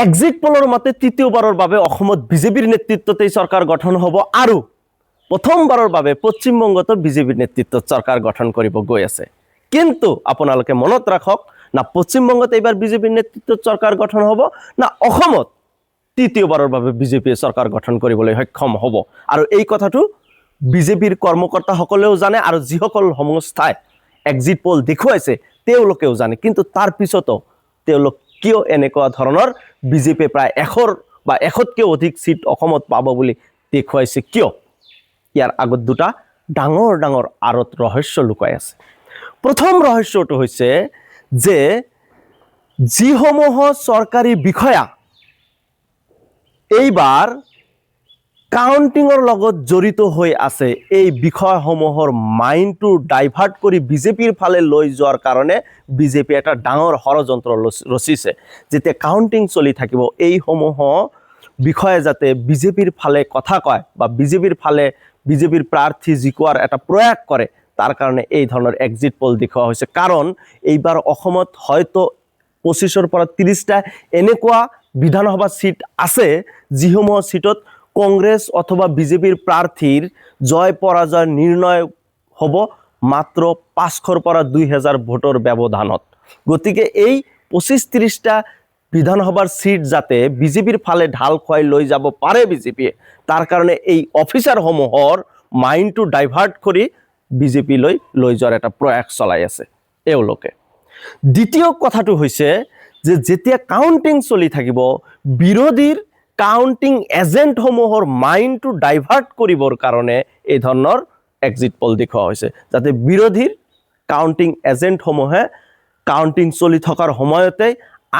Exit পোলৰ মতে তৃতীয়বাৰৰ বাবে অসমত বিজেপিৰ নেতৃত্বতেই চৰকাৰ গঠন হ'ব আৰু প্ৰথমবাৰৰ বাবে পশ্চিমবংগতো বিজেপিৰ নেতৃত্বত চৰকাৰ গঠন কৰিব গৈ আছে। কিন্তু আপোনালোকে মনত ৰাখক, না পশ্চিমবংগত এইবাৰ বিজেপিৰ নেতৃত্বত চৰকাৰ গঠন হ'ব, না অসমত তৃতীয়বাৰৰ বাবে বিজেপিয়ে চৰকাৰ গঠন কৰিবলৈ সক্ষম হ'ব। আৰু এই কথাটো বিজেপিৰ কৰ্মকৰ্তাসকলেও জানে আৰু যিসকল সংস্থাই এক্সিট পোল দেখুৱাইছে তেওঁলোকেও জানে। কিন্তু তাৰ পিছতো তেওঁলোক কিয় এনেকুৱা ধৰণৰ বিজেপিয়ে প্ৰায় 100 বা 100তকৈ অধিক সিট অসমত পাব বুলি দেখুৱাইছে কিয়? ইয়াৰ আগত দুটা ডাঙৰ ডাঙৰ আঁৰত ৰহস্য লুকাই আছে। প্ৰথম ৰহস্যটো হৈছে যে যিসমূহ চৰকাৰী বিষয়া এইবাৰ কাউন্টিঙৰ লগত জড়িত হৈ আছে, এই বিষয়সমূহৰ মাইণ্ডটো ডাইভাৰ্ট কৰি বিজেপিৰ ফালে লৈ যোৱাৰ কাৰণে বিজেপি এটা ডাঙৰ ষড়যন্ত্ৰ ৰচিছে। যেতিয়া কাউন্টিং চলি থাকিব এইসমূহ বিষয়ে যাতে বিজেপিৰ ফালে কথা কয় বা বিজেপিৰ ফালে বিজেপিৰ প্ৰাৰ্থী জিকোৱাৰ এটা প্ৰয়াস কৰে, তাৰ কাৰণে এই ধৰণৰ এক্সিট পোল দেখুওৱা হৈছে। কাৰণ এইবাৰ অসমত হয়তো 25ৰ পৰা 30টা এনেকুৱা বিধানসভা সিট আছে যিসমূহ সিটত কংগ্ৰেছ অথবা বিজেপিৰ প্ৰাৰ্থীৰ জয় পৰাজয় নিৰ্ণয় হ'ব মাত্ৰ 500ৰ পৰা 2000 ভোটৰ ব্যৱধানত। গতিকে এই 25-30টা বিধানসভাৰ সিট যাতে বিজেপিৰ ফালে ঢাল খুৱাই লৈ যাব পাৰে বিজেপিয়ে, তাৰ কাৰণে এই অফিচাৰসমূহৰ মাইণ্ডটো ডাইভাৰ্ট কৰি বিজেপিলৈ লৈ যোৱাৰ এটা প্ৰয়াস চলাই আছে এওঁলোকে। দ্বিতীয় কথাটো হৈছে যে যেতিয়া কাউন্টিং চলি থাকিব, বিৰোধীৰ কাউন্টিং এজেণ্টসমূহৰ মাইণ্ডটো ডাইভাৰ্ট কৰিবৰ কাৰণে এই ধৰণৰ এক্সিট পোল দেখুওৱা হৈছে, যাতে বিৰোধীৰ কাউন্টিং এজেণ্টসমূহে কাউন্টিং চলি থকাৰ সময়তে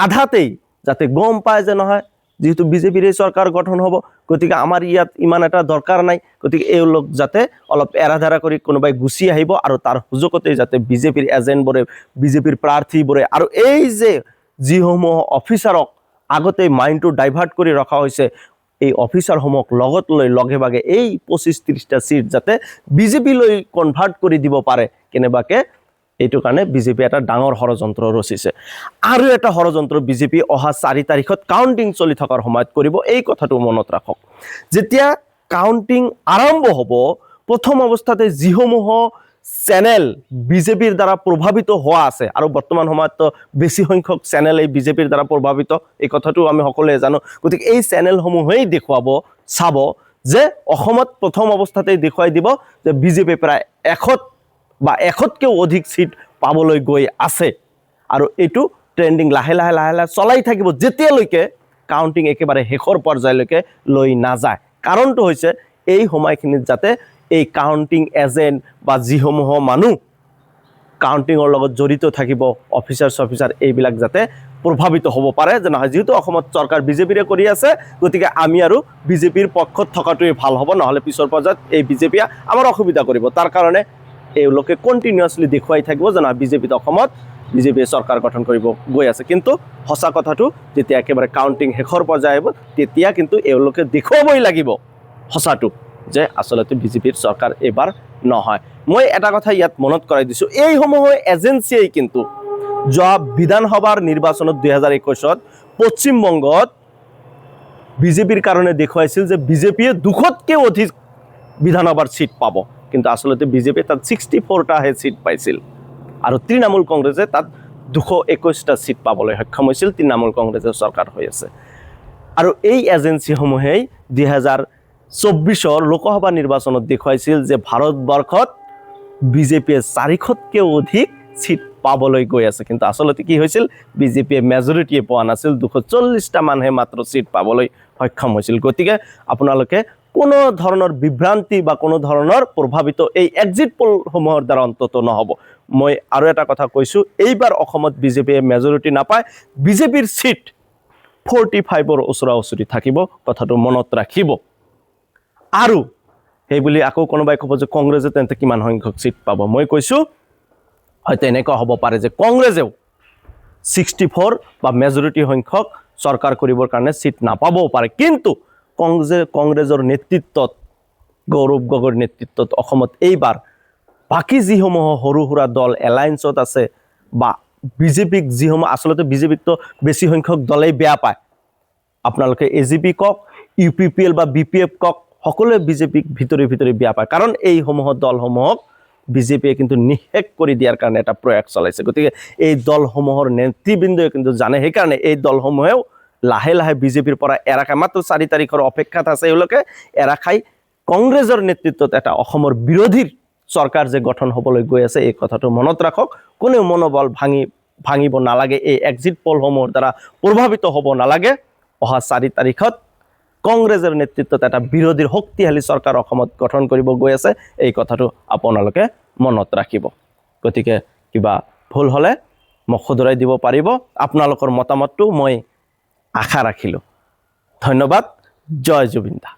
আধাতেই যাতে গম পায় যে নহয় যেহেতু বিজেপিৰ এই চৰকাৰ গঠন হ'ব, গতিকে আমাৰ ইয়াত ইমান এটা দৰকাৰ নাই, গতিকে এওঁলোক যাতে অলপ এৰাধাৰা কৰি কোনোবাই গুচি আহিব আৰু তাৰ সুযোগতে যাতে বিজেপিৰ এজেণ্টবোৰে বিজেপিৰ প্ৰাৰ্থীবোৰে আৰু এই যে যিসমূহ অফিচাৰক আগতে মাইণ্ডটো ডাইভাৰ্ট কৰি ৰখা হৈছে এই অফিচাৰসমূহক লগত লৈ লগে ভাগে এই 25-30টা সিট যাতে বিজেপিলৈ কনভাৰ্ট কৰি দিব পাৰে কেনেবাকে, এইটো কাৰণে বিজেপি এটা ডাঙৰ ষড়যন্ত্ৰ ৰচিছে। আৰু এটা ষড়যন্ত্ৰ বিজেপি অহা 4 তাৰিখত কাউন্টিং চলি থকাৰ সময়ত কৰিব। এই কথাটো মনত ৰাখক, যেতিয়া কাউন্টিং আৰম্ভ হ'ব প্ৰথম অৱস্থাতে যিসমূহ চেনেল বিজেপিৰ দ্বাৰা প্ৰভাৱিত হোৱা আছে, আৰু বৰ্তমান সময়ত বেছি সংখ্যক চেনেল এই বিজেপিৰ দ্বাৰা প্ৰভাৱিত, এই কথাটো আমি সকলোৱে জানো। গতিকে এই চেনেলসমূহেই দেখুৱাব চাব যে অসমত প্ৰথম অৱস্থাতেই দেখুৱাই দিব যে বিজেপি প্ৰায় 100 বা 100তকৈও অধিক সিট পাবলৈ গৈ আছে। আৰু এইটো ট্ৰেণ্ডিং লাহে লাহে লাহে লাহে চলাই থাকিব যেতিয়ালৈকে কাউন্টিং একেবাৰে শেষৰ পৰ্যায়লৈকে লৈ নাযায়। কাৰণটো হৈছে এই সময়খিনিত যাতে এই কাউন্টিং এজেণ্ট বা যিসমূহ মানুহ কাউন্টিঙৰ লগত জড়িত থাকিব, অফিচাৰ এইবিলাক যাতে প্ৰভাৱিত হ'ব পাৰে যে নহয় যেহেতু অসমত চৰকাৰ বিজেপিৰে কৰি আছে, গতিকে আমি আৰু বিজেপিৰ পক্ষত থকাটোৱে ভাল হ'ব, নহ'লে পিছৰ পৰ্যায়ত এই বিজেপিয়ে আমাৰ অসুবিধা কৰিব। তাৰ কাৰণে এওঁলোকে কণ্টিনিউৱাছলি দেখুৱাই থাকিব যে নহয় বিজেপিত অসমত বিজেপিয়ে চৰকাৰ গঠন কৰিব গৈ আছে। কিন্তু সঁচা কথাটো যেতিয়া একেবাৰে কাউন্টিং শেষৰ পৰ্যায় আহিব তেতিয়া কিন্তু এওঁলোকে দেখুৱাবই লাগিব সঁচাটো যে আচলতে বিজেপিৰ চৰকাৰ এইবাৰ নহয়। মই এটা কথা ইয়াত মনত কৰাই দিছোঁ, এইসমূহ এজেঞ্চিয়েই কিন্তু যোৱা বিধানসভাৰ নিৰ্বাচনত 2021ত পশ্চিমবংগত বিজেপিৰ কাৰণে দেখুৱাইছিল যে বিজেপিয়ে 200তকৈ অধিক বিধানসভাৰ সিট পাব, কিন্তু আচলতে বিজেপিয়ে তাত 64টাহে সিট পাইছিল আৰু তৃণমূল কংগ্ৰেছে তাত 221টা সিট পাবলৈ সক্ষম হৈছিল। তৃণমূল কংগ্ৰেছৰ চৰকাৰ হৈ আছে। আৰু এই এজেঞ্চিসমূহেই 2024ৰ লোকসভা নিৰ্বাচনত দেখুৱাইছিল যে ভাৰতবৰ্ষত বিজেপিয়ে 400তকৈও অধিক সিট পাবলৈ গৈ আছে, কিন্তু আচলতে কি হৈছিল বিজেপিয়ে মেজৰিটিয়ে পোৱা নাছিল, 240টা মানুহে মাত্ৰ সিট পাবলৈ সক্ষম হৈছিল। গতিকে আপোনালোকে কোনো ধৰণৰ বিভ্ৰান্তি বা কোনো ধৰণৰ প্ৰভাৱিত এই এক্সিট পোলসমূহৰ দ্বাৰা অন্তত নহ'ব। মই আৰু এটা কথা কৈছোঁ, এইবাৰ অসমত বিজেপিয়ে মেজৰিটি নাপায়, বিজেপিৰ সিট 45ৰ ওচৰা ওচৰি থাকিব, কথাটো মনত ৰাখিব। আৰু সেইবুলি আকৌ কোনোবাই ক'ব যে কংগ্ৰেছে তেন্তে কিমান সংখ্যক সিট পাব। মই কৈছোঁ হয়তো এনেকুৱা হ'ব পাৰে যে কংগ্ৰেছেও 64 বা মেজৰিটি সংখ্যক চৰকাৰ কৰিবৰ কাৰণে সিট নাপাবও পাৰে, কিন্তু কংগ্ৰেছৰ নেতৃত্বত গৌৰৱ গগৈৰ নেতৃত্বত অসমত এইবাৰ বাকী যিসমূহ সৰু সুৰা দল এলায়েন্সত আছে বা বিজেপিক যিসমূহ আচলতে বিজেপিকতো বেছি সংখ্যক দলেই বেয়া পায়, আপোনালোকে AGP কওক, UPPL বা BPF কওক, সকলোৱে বিজেপিক ভিতৰি ভিতৰি বেয়া পায়, কাৰণ এইসমূহ দলসমূহক বিজেপিয়ে কিন্তু নিশেষ কৰি দিয়াৰ কাৰণে এটা প্ৰয়াস চলাইছে। গতিকে এই দলসমূহৰ নেতৃবৃন্দই কিন্তু জানে, সেইকাৰণে এই দলসমূহেও লাহে লাহে বিজেপিৰ পৰা এৰা খাই, মাত্ৰ 4 তাৰিখৰ অপেক্ষাত আছে এওঁলোকে, এৰা খাই কংগ্ৰেছৰ নেতৃত্বত এটা অসমৰ বিৰোধীৰ চৰকাৰ যে গঠন হ'বলৈ গৈ আছে, এই কথাটো মনত ৰাখক। কোনেও মনোবল ভাঙিব নালাগে, এই এক্সিট পলসমূহৰ দ্বাৰা প্ৰভাৱিত হ'ব নালাগে। অহা 4 তাৰিখত কংগ্ৰেছৰ নেতৃত্বত এটা বিৰোধীৰ শক্তিশালী চৰকাৰ অসমত গঠন কৰিব গৈ আছে, এই কথাটো আপোনালোকে মনত ৰাখিব। গতিকে কিবা ভুল হ'লে মোক শুধৰাই দিব পাৰিব। আপোনালোকৰ মতামতটো মই আশা ৰাখিলোঁ। ধন্যবাদ। জয় জুবিন দা।